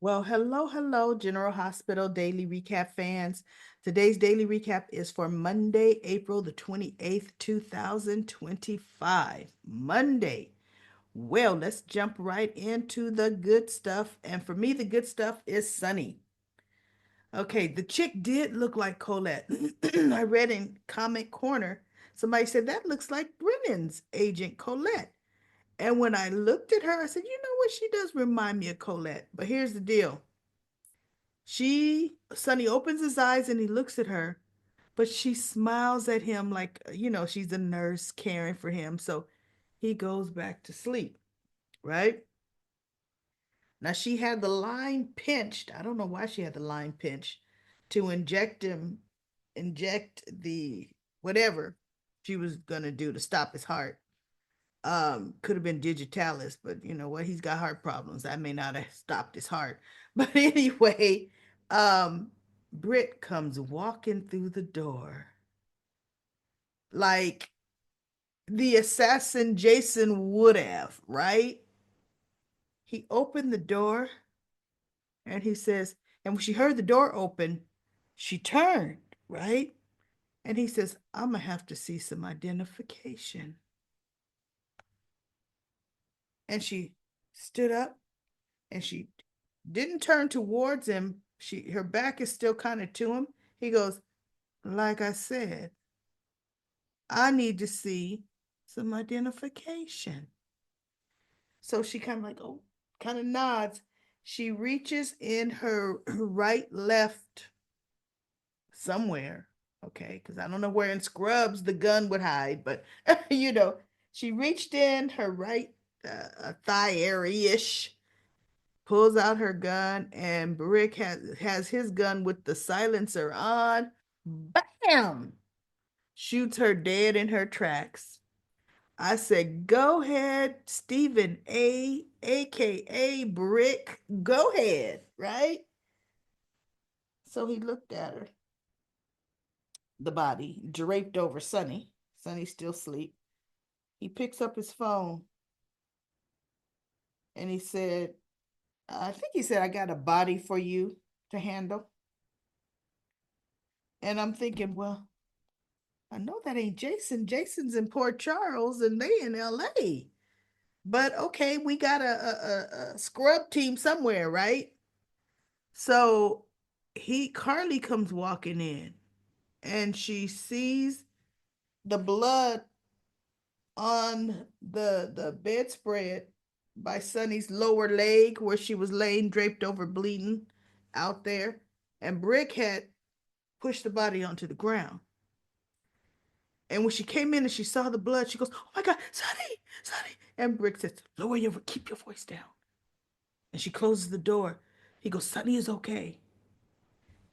Well, hello, General Hospital Daily Recap fans. Today's daily recap is for Monday, April the 28th, 2025. Monday. Well, let's jump right into the good stuff. And for me, the good stuff is Sunny. Okay, the chick did look like Colette. I read in Comment Corner, somebody said that looks like Brennan's agent Colette. And when I looked at her, I said, you know what? She does remind me of Colette. But here's the deal. Sonny opens his eyes and he looks at her, but she smiles at him like, she's a nurse caring for him. So he goes back to sleep, right? Now she had the line pinched. I don't know why she had the line pinched to inject the whatever she was gonna do to stop his heart. Could have been digitalis, but you know what? He's got heart problems. That may not have stopped his heart. But anyway, um, Britt comes walking through the door like the assassin Jason would have, right? He opened the door and he says, and when she heard the door open, she turned, right? And he says, I'm gonna have to see some identification. And she stood up and she didn't turn towards him. Her back is still kind of to him. He goes, like I said, I need to see some identification. So she kind of like, oh, kind of nods. She reaches in her right, left, somewhere. Okay, because I don't know where in scrubs the gun would hide, but she reached in her right thigh area ish, pulls out her gun, and Brick has his gun with the silencer on. Bam! Shoots her dead in her tracks. I said, go ahead, Stephen A, aka Brick. Go ahead, right? So he looked at her, the body draped over Sonny. Sonny's still asleep. He picks up his phone and he said, I think he said, I got a body for you to handle. And I'm thinking, well, I know that ain't Jason. Jason's in Port Charles and they in LA. But okay, we got a scrub team somewhere, right? So Carly comes walking in and she sees the blood on the bedspread by Sonny's lower leg where she was laying draped over bleeding out there. And Brick had pushed the body onto the ground. And when she came in and she saw the blood, she goes, oh my God, Sonny, Sonny. And Brick says, keep your voice down. And she closes the door. He goes, Sonny is okay.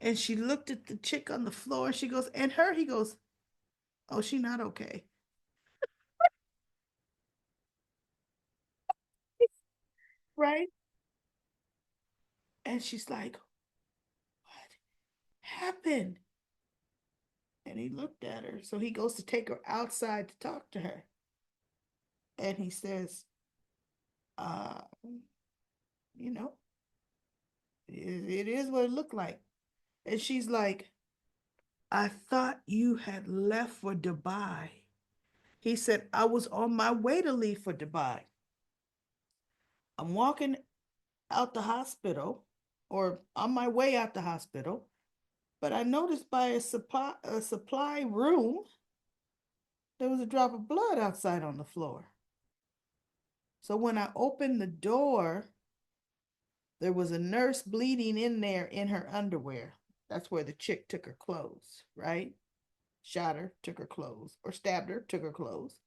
And she looked at the chick on the floor and she goes, and her? He goes, oh, she not okay. Right? And she's like, what happened? And he looked at her. So he goes to take her outside to talk to her. And he says, uh, you know, it is what it looked like. And she's like, I thought you had left for Dubai. He said, I was on my way to leave for Dubai. I'm walking out the hospital or on my way out the hospital, but I noticed by a supply room there was a drop of blood outside on the floor. So when I opened the door, there was a nurse bleeding in there in her underwear. That's where the chick took her clothes, right? Shot her, took her clothes, or stabbed her, took her clothes.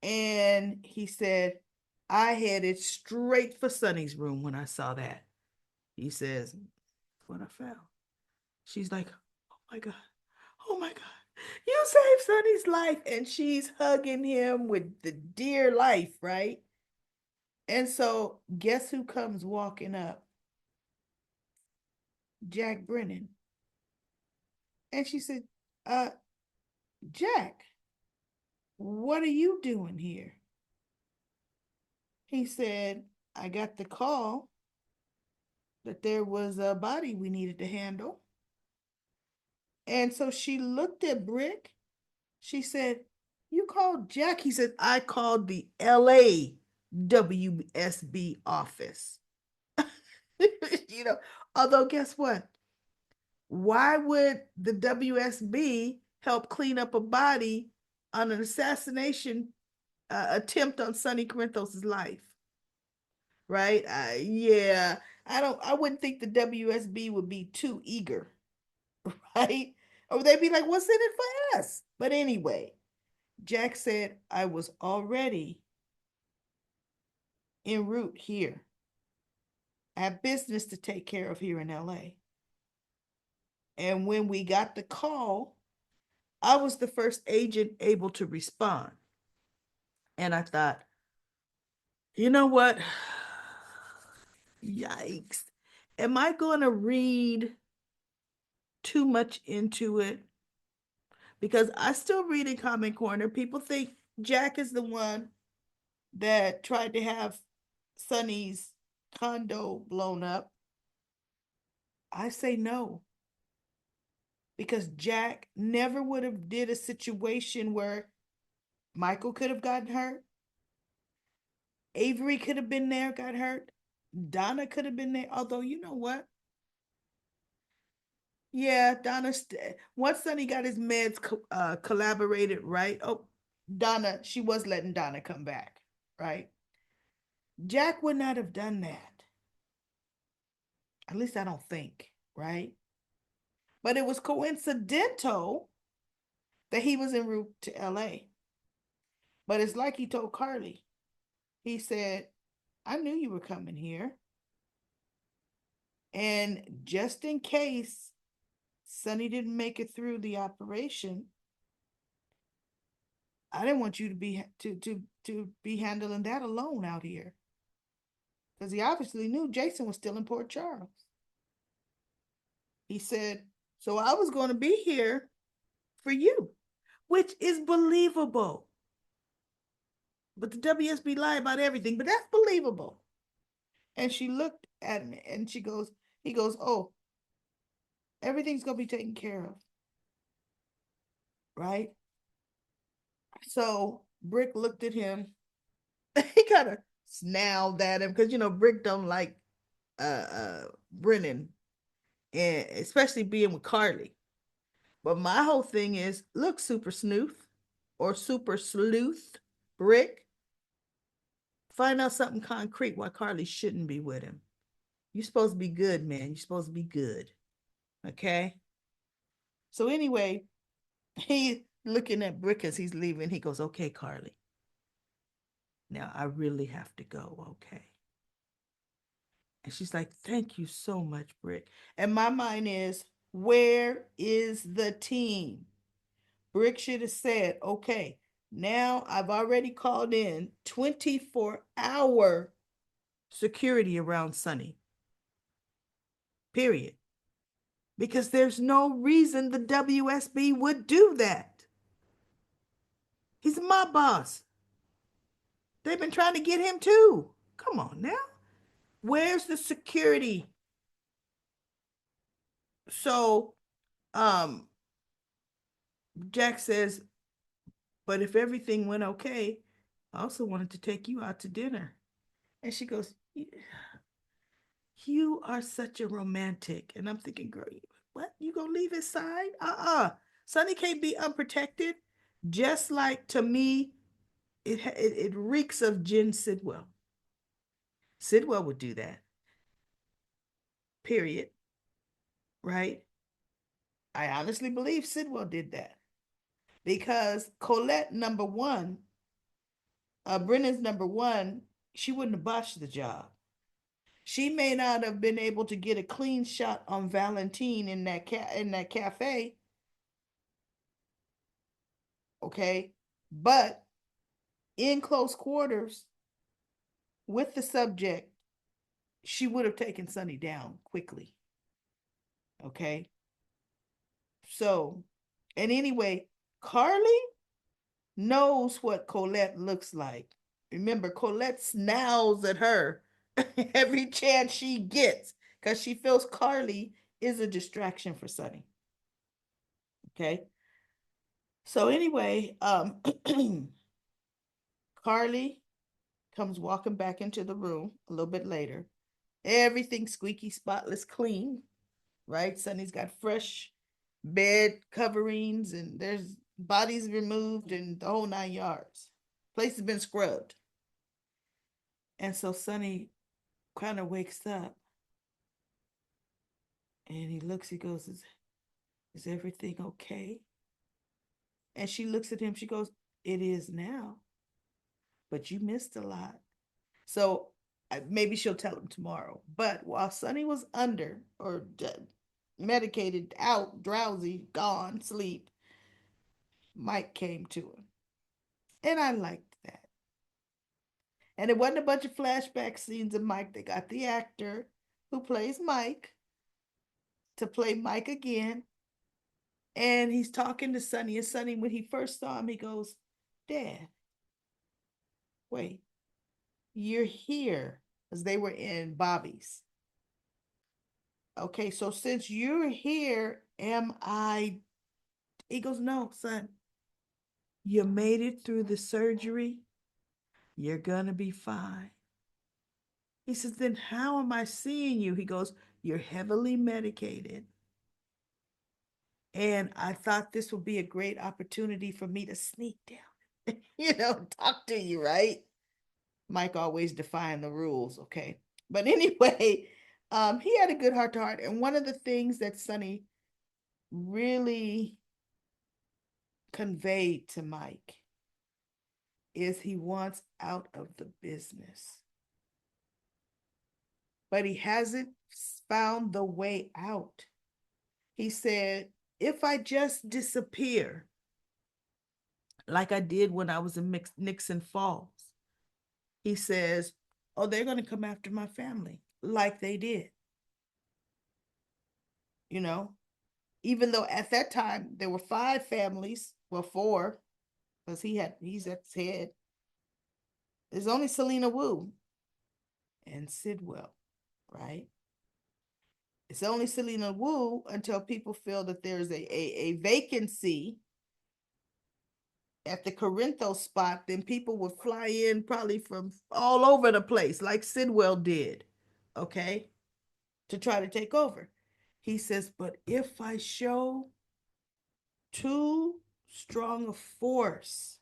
And he said, I headed straight for Sonny's room when I saw that. He says, that's what I found. She's like, oh my God, oh my God, you saved Sonny's life. And she's hugging him with the dear life, right? And so, guess who comes walking up? Jack Brennan. And she said, uh, Jack, what are you doing here? He said, I got the call that there was a body we needed to handle. And so she looked at Brick. She said, "You called Jack?" He said, "I called the LA WSB office." you know, although guess what? Why would the WSB help clean up a body on an assassination attempt on Sonny Corinthos' life? Right? Yeah, I wouldn't think the WSB would be too eager, right? Or they'd be like, "What's in it for us?" But anyway, Jack said, "I was already en route here. I have business to take care of here in LA. And when we got the call, I was the first agent able to respond." And I thought, you know what? Yikes. Am I going to read too much into it? Because I still read in Comment Corner. People think Jack is the one that tried to have Sonny's condo blown up. I say no, because Jack never would have did a situation where Michael could have gotten hurt, Avery could have been there, got hurt, Donna could have been there. Although, you know what? Yeah, Donna. Once Sonny got his meds collaborated, right? Oh, Donna. She was letting Donna come back, right? Jack would not have done that. At least I don't think, right? But it was coincidental that he was en route to LA. But it's like he told Carly. He said, "I knew you were coming here. And just in case Sonny didn't make it through the operation, I didn't want you to be handling that alone out here." Because he obviously knew Jason was still in Port Charles. He said, "So I was going to be here for you," which is believable. But the WSB lie about everything, but that's believable. And she looked at me and he goes, "Oh, everything's going to be taken care of." Right? So Brick looked at him. He kind of snarled at him because, Brick don't like Brennan, and especially being with Carly. But my whole thing is, look, super snooth or super sleuth, Brick, find out something concrete why Carly shouldn't be with him. You're supposed to be good, man. You're supposed to be good. Okay? So anyway, he looking at Brick as he's leaving. He goes, "Okay, Carly. Now I really have to go, okay?" And she's like, "Thank you so much, Brick." And my mind is, where is the team? Brick should have said, "Okay, now I've already called in 24-hour security around Sonny. Period." Because there's no reason the WSB would do that. He's my boss. They've been trying to get him too. Come on now. Where's the security? So, um, Jack says, "But if everything went okay, I also wanted to take you out to dinner." And she goes, "You are such a romantic." And I'm thinking, girl, what? You gonna leave his side? Sonny can't be unprotected. Just like, to me, it reeks of Jen Sidwell. Sidwell would do that. Period. Right? I honestly believe Sidwell did that because Colette, number one, Brennan's number one, she wouldn't have botched the job. She may not have been able to get a clean shot on Valentine in that cafe, okay? But in close quarters with the subject, she would have taken Sonny down quickly, okay? So, and anyway, Carly knows what Colette looks like. Remember, Colette snarls at her every chance she gets because she feels Carly is a distraction for Sunny. Okay. So anyway, Carly comes walking back into the room a little bit later. Everything squeaky, spotless, clean, right? Sunny's got fresh bed coverings and there's bodies removed and the whole 9 yards. Place has been scrubbed. And so Sunny kind of wakes up and he looks, he goes, is everything okay? And she looks at him, she goes, it is now, but you missed a lot. So maybe she'll tell him tomorrow. But while Sunny was under or medicated, out, drowsy, gone, sleep, Mike came to him. And I liked that. And it wasn't a bunch of flashback scenes of Mike. They got the actor who plays Mike to play Mike again. And he's talking to Sonny. And Sonny, when he first saw him, he goes, Dad, wait, you're here. Because they were in Bobby's. Okay, so since you're here, am I? He goes, no, son, you made it through the surgery. You're going to be fine. He says, then how am I seeing you? He goes, you're heavily medicated. And I thought this would be a great opportunity for me to sneak down, talk to you, right? Mike always defying the rules, okay? But anyway, he had a good heart to heart. And one of the things that Sonny really conveyed to Mike is he wants out of the business. But he hasn't found the way out. He said, if I just disappear, like I did when I was in Nixon Falls, he says, oh, they're going to come after my family like they did. You know, even though at that time there were 5 families, well, 4, because he's at his head. There's only Selena Wu and Sidwell, right? It's only Selena Wu until people feel that there's a vacancy at the Corinthos spot, then people would fly in probably from all over the place, like Sidwell did, okay, to try to take over. He says, but if I show too strong a force,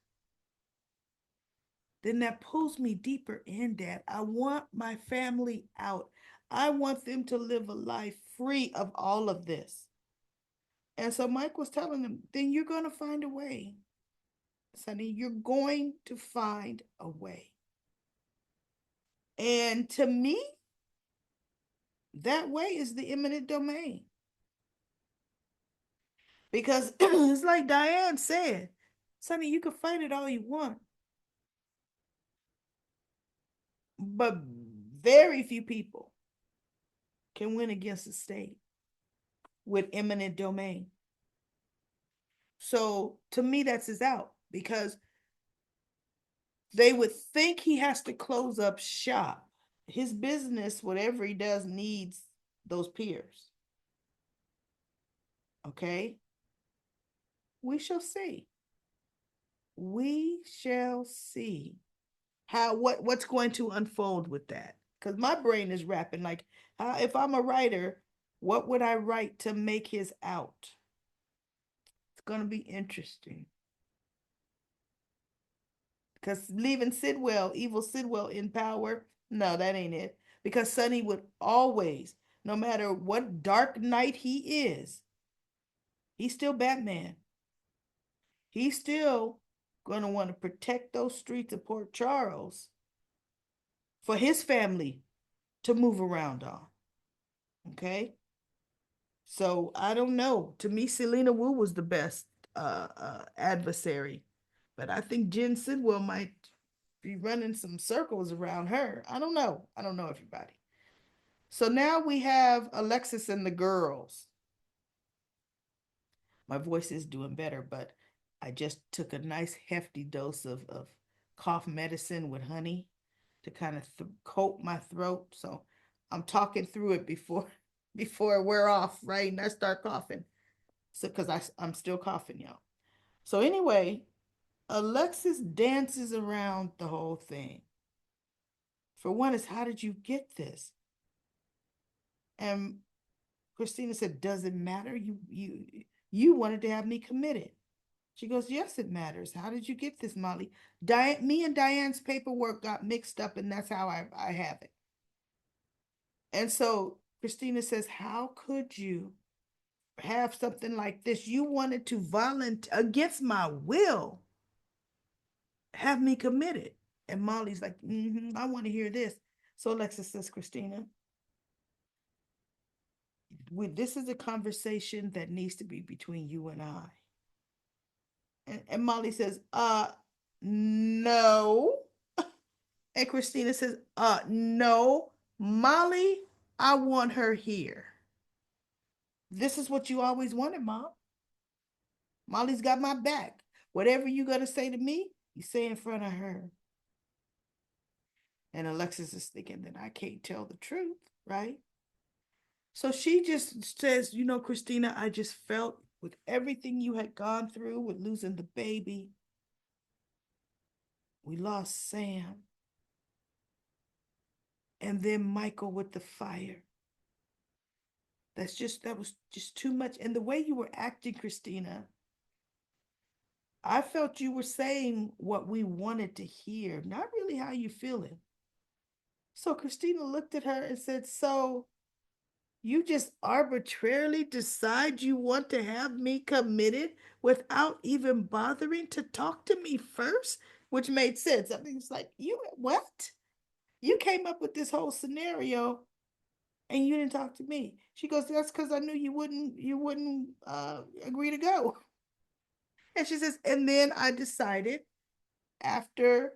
then that pulls me deeper in, Dad. I want my family out. I want them to live a life free of all of this. And so Mike was telling him, then you're going to find a way, Sonny. You're going to find a way. And to me, that way is the eminent domain. Because it's like Diane said, Sonny, you can fight it all you want. But very few people can win against the state with eminent domain. So to me, that's his out because they would think he has to close up shop. His business, whatever he does, needs those peers. Okay? We shall see. We shall see how what's going to unfold with that. Because my brain is rapping like, if I'm a writer, what would I write to make his out? It's going to be interesting. Because leaving Sidwell, evil Sidwell in power, no, that ain't it. Because Sonny would always, no matter what dark knight he is, he's still Batman. He's still going to want to protect those streets of Port Charles for his family to move around on. Okay? So I don't know. To me, Selena Wu was the best adversary. But I think Jen Sidwell might be running some circles around her. I don't know. I don't know everybody. So now we have Alexis and the girls. My voice is doing better, but I just took a nice hefty dose of cough medicine with honey to kind of coat my throat. So I'm talking through it before it wear off, right? And I start coughing. So because I'm still coughing, y'all. So anyway, Alexis dances around the whole thing. For one, is how did you get this? And Christina said, does it matter? You wanted to have me committed. She goes, yes, it matters. How did you get this, Molly? Diane, me and Diane's paperwork got mixed up, and that's how I have it. And so Christina says, how could you have something like this? You wanted to volunteer against my will, have me committed. And Molly's like, I want to hear this. So Alexis says, Christina, this is a conversation that needs to be between you and I. And Molly says, no. And Christina says, no, Molly, I want her here. This is what you always wanted, Mom. Molly's got my back. Whatever you got to say to me, you say in front of her. And Alexis is thinking that I can't tell the truth, right? So she just says, Christina, I just felt with everything you had gone through with losing the baby, we lost Sam, and then Michael with the fire. That was just too much. And the way you were acting, Christina, I felt you were saying what we wanted to hear, not really how you feeling. So Christina looked at her and said, so you just arbitrarily decide you want to have me committed without even bothering to talk to me first, which made sense. I mean, it's like, you what? You came up with this whole scenario and you didn't talk to me. She goes, that's because I knew you wouldn't agree to go. And she says, and then I decided after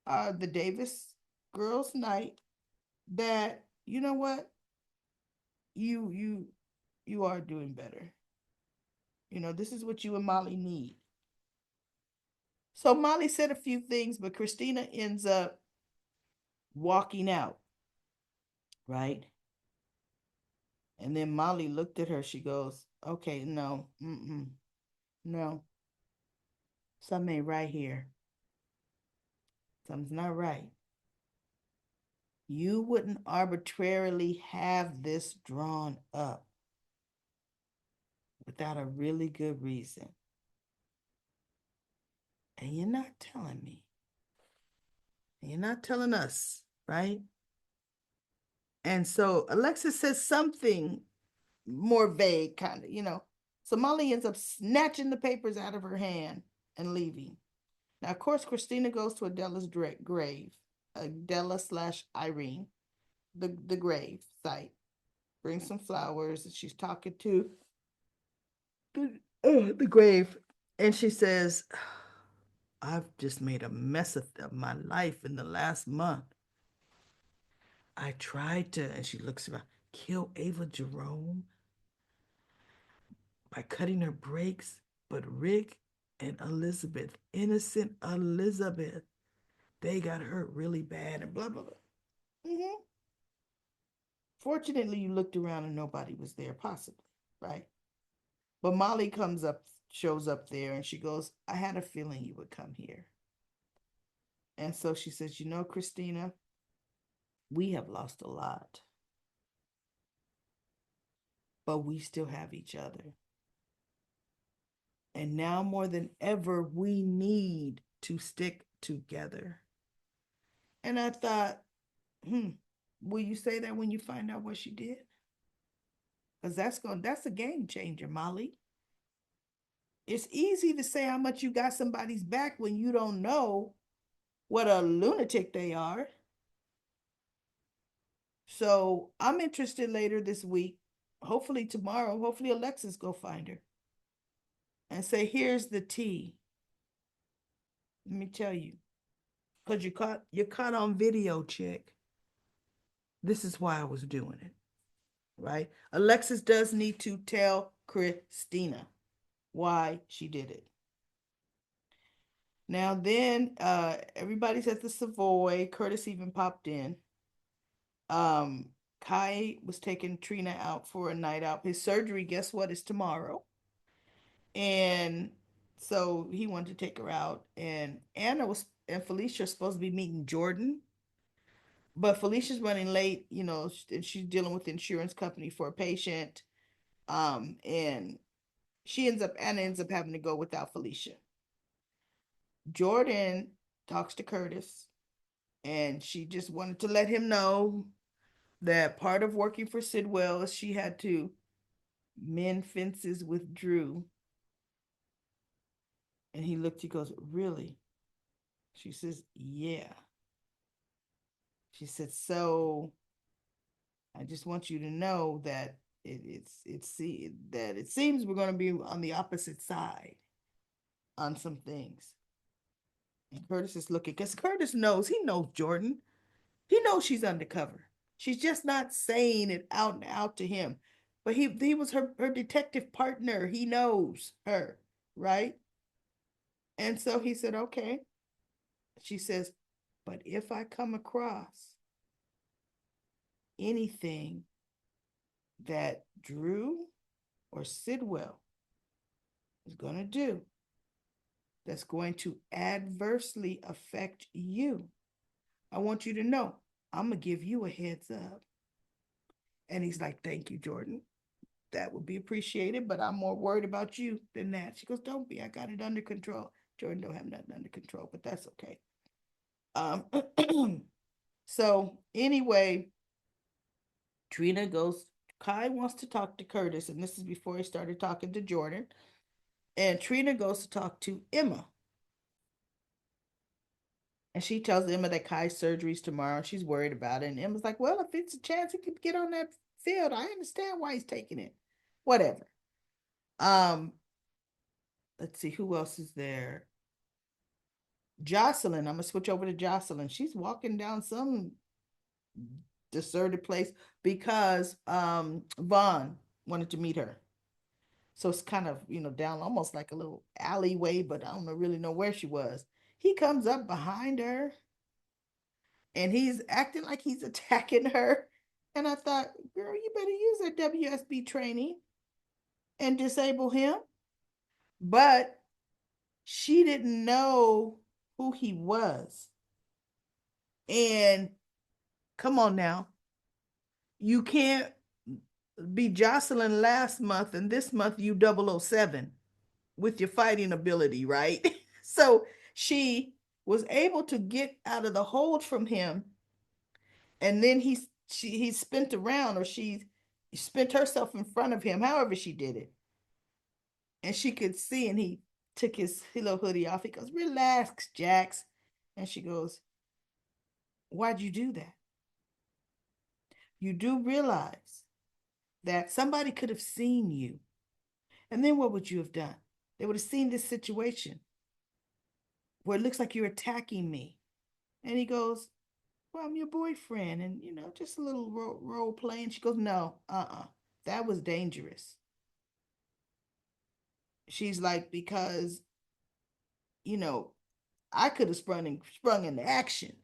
the Davis girls' night that you know what, you you you are doing better. This is what you and Molly need. So Molly said a few things, but Christina ends up walking out, right? And then Molly looked at her. She goes, okay, no, no, something ain't right here. Something's not right. You wouldn't arbitrarily have this drawn up without a really good reason. And you're not telling me. And you're not telling us, right? And so Alexis says something more vague, kind of. So Molly ends up snatching the papers out of her hand and leaving. Now, of course, Christina goes to Adela's grave, Adela slash Irene, the grave site, brings some flowers, and she's talking to the grave, and she says, I've just made a mess of my life in the last month. I tried to, and she looks around, kill Ava Jerome by cutting her brakes, but Rick and Elizabeth, innocent Elizabeth, they got hurt really bad and blah, blah, blah. Mm-hmm. Fortunately, you looked around and nobody was there, possibly, right? But Molly shows up there, and she goes, I had a feeling you would come here. And so she says, Christina, we have lost a lot, but we still have each other. And now more than ever, we need to stick together. And I thought, will you say that when you find out what she did? Because that's a game changer, Molly. It's easy to say how much you got somebody's back when you don't know what a lunatic they are. So I'm interested later this week. Hopefully tomorrow. Hopefully Alexis go find her and say, here's the tea. Let me tell you. Because you're caught on video, chick. This is why I was doing it. Right? Alexis does need to tell Christina why she did it. Now then, everybody's at the Savoy. Curtis even popped in. Um, Kai was taking Trina out for a night out. His surgery, guess what, is tomorrow. And so he wanted to take her out. And Anna was and Felicia are supposed to be meeting Jordan. But Felicia's running late, and she's dealing with the insurance company for a patient. And Anna ends up having to go without Felicia. Jordan talks to Curtis, and she just wanted to let him know that part of working for Sidwell is she had to mend fences with Drew. And he goes, "Really?" She says, "Yeah." She said, "So I just want you to know that it seems we're going to be on the opposite side on some things." And Curtis is looking because Curtis he knows Jordan. He knows she's undercover. She's just not saying it out and out to him. But he was her detective partner. He knows her, right? And so he said, "Okay." She says, "But if I come across anything that Drew or Sidwell is going to do that's going to adversely affect you, I want you to know I'm going to give you a heads up." And he's like, "Thank you, Jordan. That would be appreciated, but I'm more worried about you than that." She goes, "Don't be. I got it under control." Jordan don't have nothing under control, but that's okay. So anyway, Trina goes, Kai wants to talk to Curtis, and this is before he started talking to Jordan. And Trina goes to talk to Emma. And she tells Emma that Kai's surgery is tomorrow. And she's worried about it. And Emma's like, "Well, if it's a chance he could get on that field, I understand why he's taking it. Whatever." Um, let's see, who else is there? Jocelyn. I'm gonna switch over to Jocelyn. She's walking down some deserted place because Vaughn wanted to meet her. So it's kind of, down almost like a little alleyway, but I don't really know where she was. He comes up behind her and he's acting like he's attacking her. And I thought, girl, you better use that WSB training and disable him. But she didn't know who he was. And come on now, you can't be Jocelyn last month and this month you 007 with your fighting ability, right? So she was able to get out of the hold from him, and then he spent around, or she spent herself in front of him, however she did it, and she could see, and he took his little hoodie off. He goes, "Relax, Jax," and she goes, "Why'd you do that? You do realize that somebody could have seen you, and then what would you have done? They would have seen this situation where it looks like you're attacking me." And he goes, "Well, I'm your boyfriend," and just a little role playing. She goes, "No, that was dangerous." She's like, "Because you know I could have sprung into action."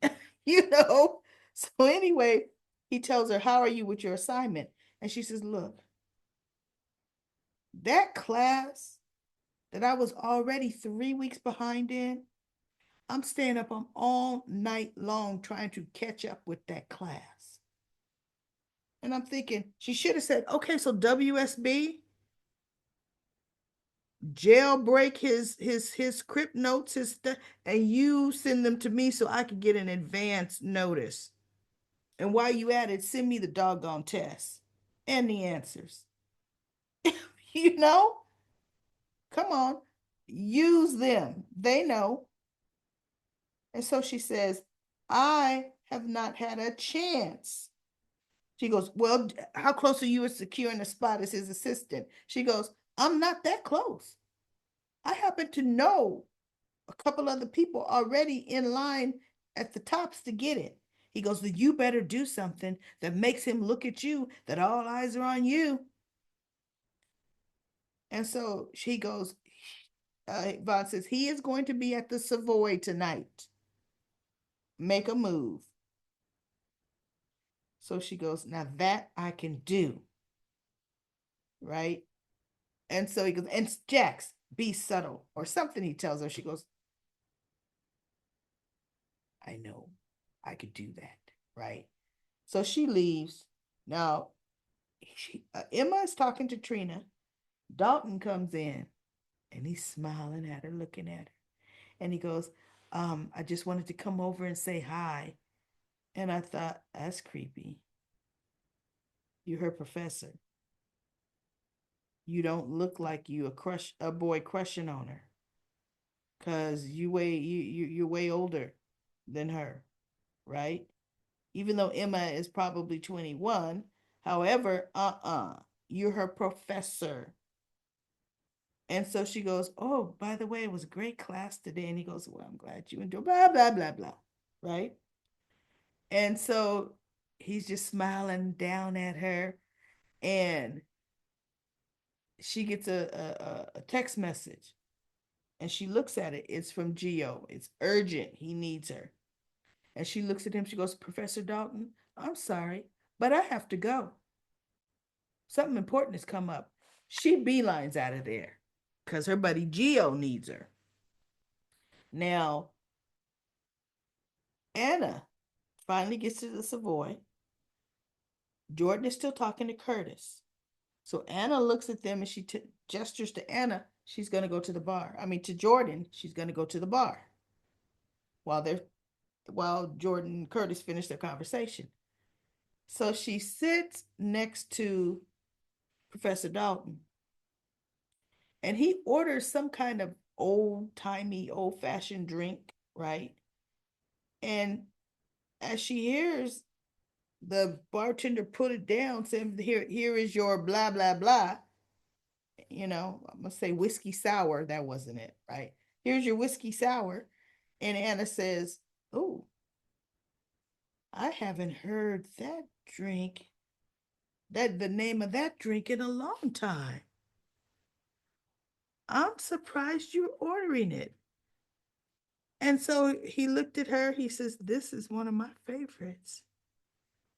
you know. So anyway, he tells her, "How are you with your assignment?" And she says, "Look, that class that I was already 3 weeks behind in, I'm staying up on all night long trying to catch up with that class." And I'm thinking she should have said, "Okay, so WSB, jailbreak his script notes, his stuff, and you send them to me so I can get an advance notice. And while you at it, send me the doggone tests and the answers." you know, Come on, use them. They know. And so she says, "I have not had a chance." She goes, "Well, how close are you to securing a spot as his assistant?" She goes, "I'm not that close. I happen to know a couple other people already in line at the tops to get it." He goes, "Well, you better do something that makes him look at you, that all eyes are on you." And so she goes, Vaughn says, "He is going to be at the Savoy tonight. Make a move." So she goes, now that I can do, right? And so he goes, and Jax, be subtle or something. He tells her, she goes, I know I could do that, right? So she leaves. Now, Emma is talking to Trina. Dalton comes in and he's smiling at her, looking at her. And he goes, I just wanted to come over and say hi. And I thought, that's creepy. You're her professor. You don't look like you a boy crushing on her. Cause you're way older than her, right? Even though Emma is probably 21. However, you're her professor. And so she goes, oh, by the way, it was a great class today. And he goes, well, I'm glad you enjoyed, blah, blah, blah, blah. Right. And so he's just smiling down at her. And she gets a text message and she looks at it. It's from Geo. It's urgent. He needs her. And she looks at him. She goes, Professor Dalton, I'm sorry, but I have to go. Something important has come up. She beelines out of there because her buddy Geo needs her. Now, Anna finally gets to the Savoy. Jordan is still talking to Curtis. So Anna looks at them and she gestures to Anna. She's going to go to the bar. I mean, to Jordan, she's going to go to the bar while Jordan and Curtis finish their conversation. So she sits next to Professor Dalton and he orders some kind of old timey, old fashioned drink, right? And as she hears the bartender put it down, saying, here is your blah, blah, blah. I'm going to say whiskey sour. That wasn't it, right? Here's your whiskey sour. And Anna says, oh, I haven't heard that drink, that the name of that drink in a long time. I'm surprised you're ordering it. And so he looked at her. He says, this is one of my favorites.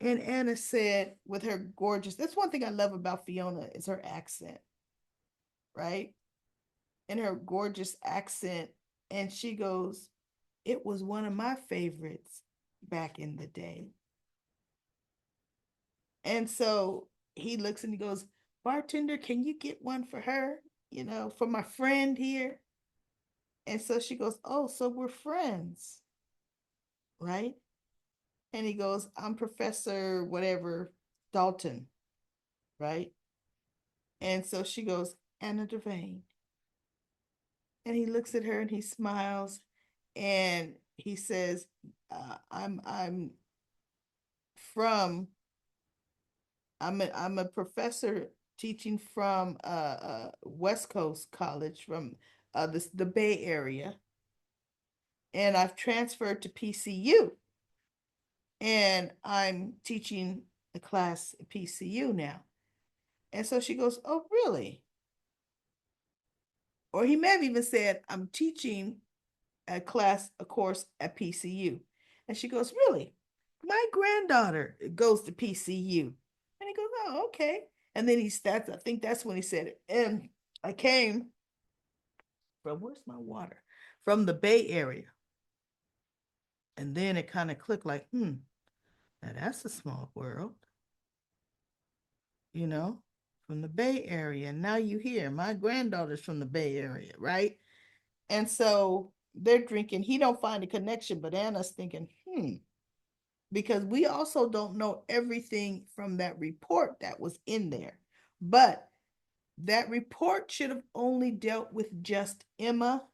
And Anna said, with her gorgeous, that's one thing I love about Fiona is her accent, right? And her gorgeous accent. And she goes, it was one of my favorites back in the day. And so he looks and he goes, bartender, can you get one for her? For my friend here. And so she goes, oh, so we're friends, right? And he goes, I'm Professor whatever Dalton, right? And so she goes, Anna Devane. And he looks at her and he smiles and he says, I'm from I'm a professor teaching from West Coast College from the Bay Area, and I've transferred to PCU, and I'm teaching a class at PCU now. And so she goes, "Oh, really?" Or he may have even said, "I'm teaching a course at PCU," and she goes, "Really? My granddaughter goes to PCU." And he goes, "Oh, okay." And then I think that's when he said it. And I came from, where's my water? From the Bay Area. And then it kind of clicked like, now that's a small world, you know, from the Bay Area. And now you hear my granddaughter's from the Bay Area, right? And so they're drinking. He don't find a connection, but Anna's thinking, because we also don't know everything from that report that was in there. But that report should have only dealt with just Emma.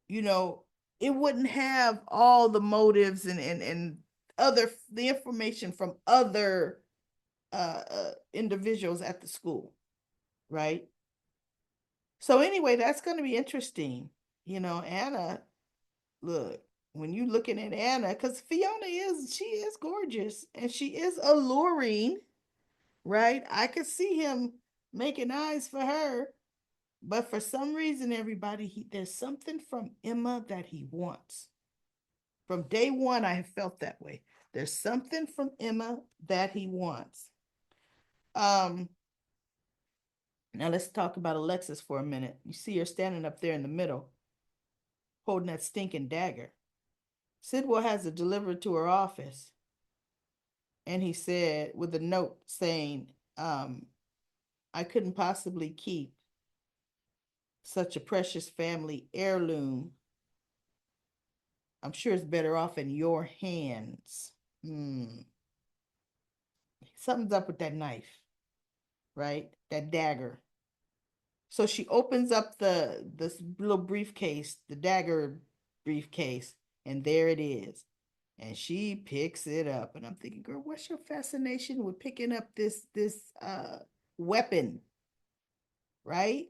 You know, it wouldn't have all the motives and other the information from other individuals at the school, right? So anyway, that's going to be interesting. Anna, look, when you looking at Anna, because she is gorgeous and she is alluring, right? I could see him making eyes for her, but for some reason, everybody, there's something from Emma that he wants. From day one, I have felt that way. There's something from Emma that he wants. Um, Now let's talk about Alexis for a minute. You see her standing up there in the middle, holding that stinking dagger. Sidwell has it delivered to her office, and he said with a note saying, I couldn't possibly keep such a precious family heirloom. I'm sure it's better off in your hands. Hmm. Something's up with that knife, right? That dagger. So she opens up the this little briefcase, the dagger briefcase, and there it is. And she picks it up. And I'm thinking, girl, what's your fascination with picking up this weapon, right?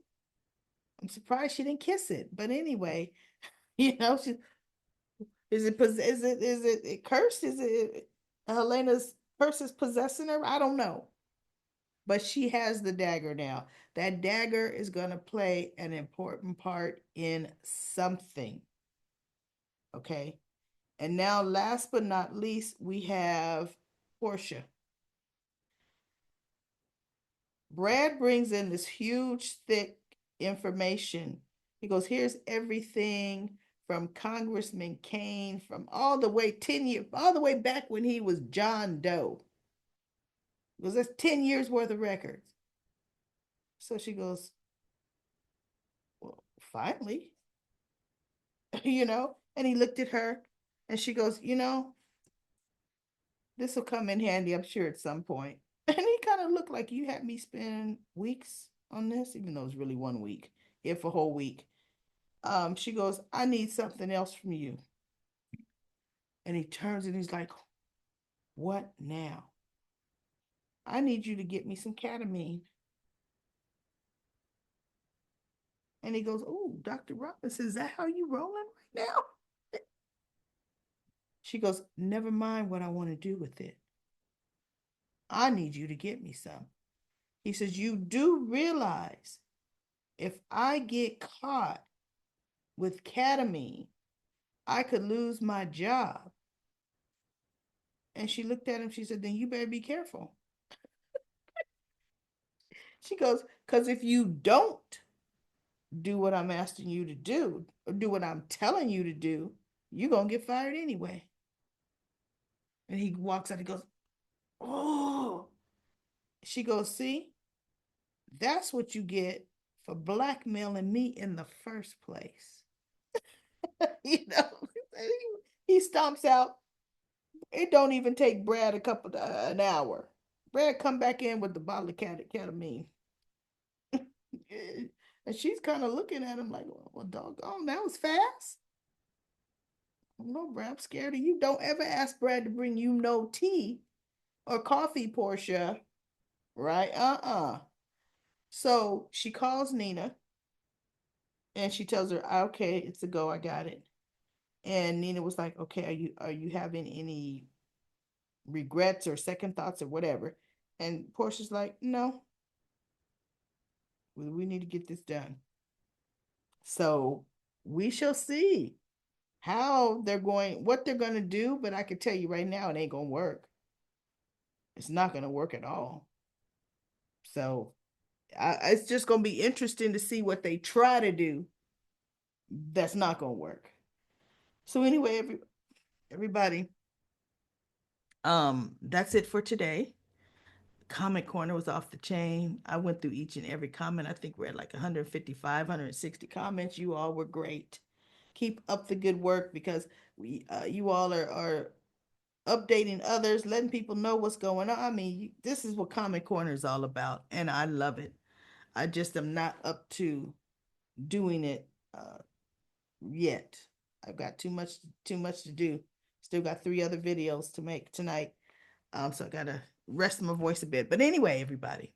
I'm surprised she didn't kiss it. But anyway, she is it cursed? Is it Helena's curse is possessing her? I don't know. But she has the dagger now. That dagger is going to play an important part in something. Okay. And now, last but not least, we have Portia. Brad brings in this huge, thick information. He goes, here's everything from Congressman Kane, from all the way 10 years, all the way back when he was John Doe. Because that's 10 years worth of records. So she goes, well, finally, and he looked at her and she goes, this will come in handy, I'm sure, at some point. And he kind of looked like you had me spend weeks on this, even though it's really 1 week, if a whole week. She goes, I need something else from you. And he turns and he's like, what now? I need you to get me some ketamine. And he goes, oh, Dr. Robinson, is that how you rolling right now? She goes, never mind what I want to do with it. I need you to get me some. He says, you do realize if I get caught with ketamine, I could lose my job. And she looked at him, she said, then you better be careful. She goes, because if you don't do what I'm asking you to do, or do what I'm telling you to do, you're going to get fired anyway. And he walks out, he goes, oh. She goes, see, that's what you get for blackmailing me in the first place. you know, he stomps out. It don't even take Brad an hour. Brad come back in with the bottle of ketamine. And she's kind of looking at him like, well, doggone, that was fast. No, Brad, I'm scared of you. Don't ever ask Brad to bring you no tea or coffee, Portia. Right? So she calls Nina and she tells her, okay, it's a go, I got it. And Nina was like, okay, are you having any regrets or second thoughts or whatever? And Portia's like, no, we need to get this done. So we shall see what they're going to do, but I can tell you right now, it ain't going to work. It's not going to work at all. So it's just going to be interesting to see what they try to do that's not going to work. So anyway, everybody, that's it for today. Comment corner was off the chain. I went through each and every comment. I think we're at like 155, 160 comments. You all were great. Keep up the good work because you all are updating others, letting people know what's going on. I mean, this is what Comment Corner is all about, and I love it. I just am not up to doing it yet. I've got too much to do. Still got 3 other videos to make tonight. So I gotta rest my voice a bit. But anyway, everybody,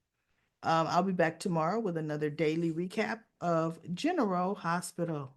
I'll be back tomorrow with another daily recap of General Hospital.